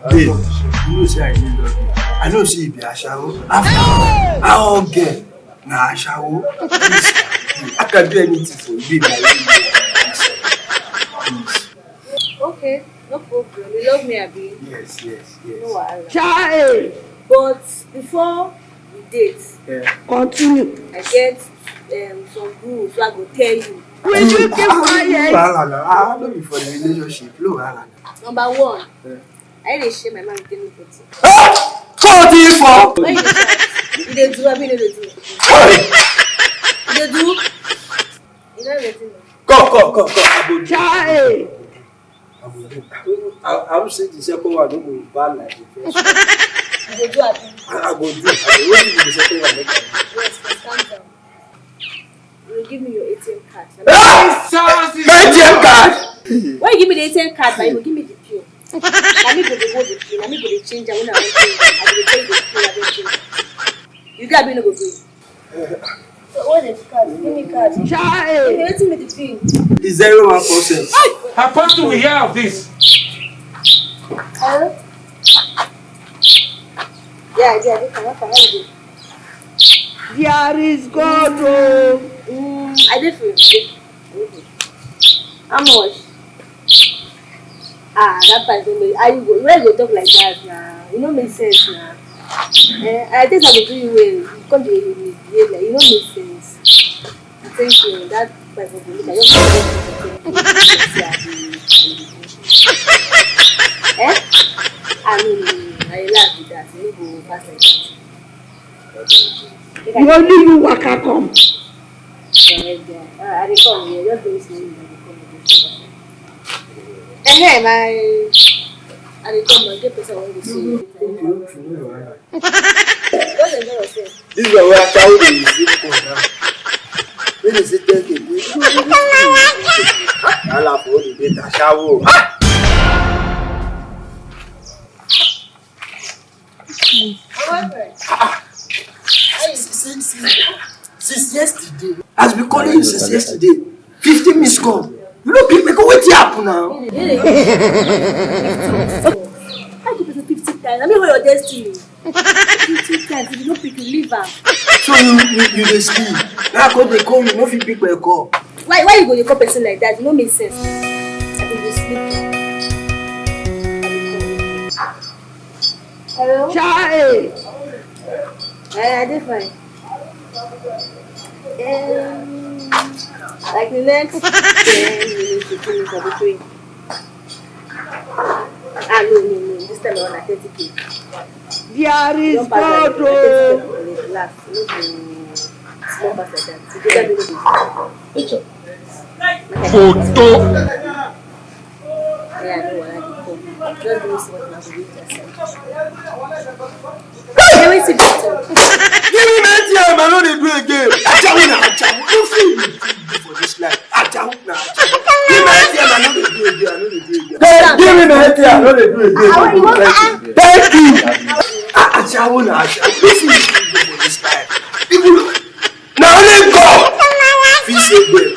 Babe, you know say I really love you. I know say you be a shower. After I'll get na a shower. I can do anything for you, babe. I really love you. Okay, no problem. You love me, Abi? Yes. No wahala. Child. But before we date, Continue. I get some rules so I go tell you. Will you keep quiet? I know you for the relationship. No, Number one, I dey share my mind with anybody. for. When you dey shout, you dey do, Abi no dey do. You dey do? You no dey do. Come. Child. I will say the second one don't go bad like the first one. You dey do, Abi? I go do. What if the second one? Yes, first calm down. You will give me your ATM card. My ATM card. When you give me the ATM card, but you will give me the PIN. Na me go dey hold the PIN. Na me go dey change am when I wan change. I go dey change the PIN. I don change. You get Abi no go gree. So what is the card? Give me card. Child. You waiting me the PIN. It's 01%. How fast do we hear of this? Hello? Yeah, this one. What can I do? There is God. I did for you. How much? That part don't make. Are you go? Where you go talk like that now? You know make sense now. I think I will do you well. You come to you like you know make sense. Thank you. That part of the look. I just I laugh with that. You go pass like that. Only you waka come. I dey come here. Just don't say I dey come and get person wey go see you. Just enjoy yourself. This is where I carry the receipt for now. When you say thank you, I laugh for the data shower. Since yesterday. Has been calling you since yesterday. 50 missed call. You know, people, what's happen now? How you person 50 times? I mean, what your destiny? 50 times. If you don't pick, you leave her. So you dey sleep. Now they call me, no fit pick my call. Why you go to call person like that? It don't make sense. I think you sleep. Hello? Child. I did fine. Like the next 10 minutes, 15 minutes, I'll be free. No. This time I want 30K. There is Don't pass God. like last. No be small pass like that. So you don't Photo. Yeah, I know what I can call. Just do this one now. Give me better. Give me my time, I know they do again. Achawu. No fit for this life. Achawu. Give me my time, I know they do again. Give me my time, I know they do again. Thank you. Achawu. No fit for this life. People, now only God fit save them.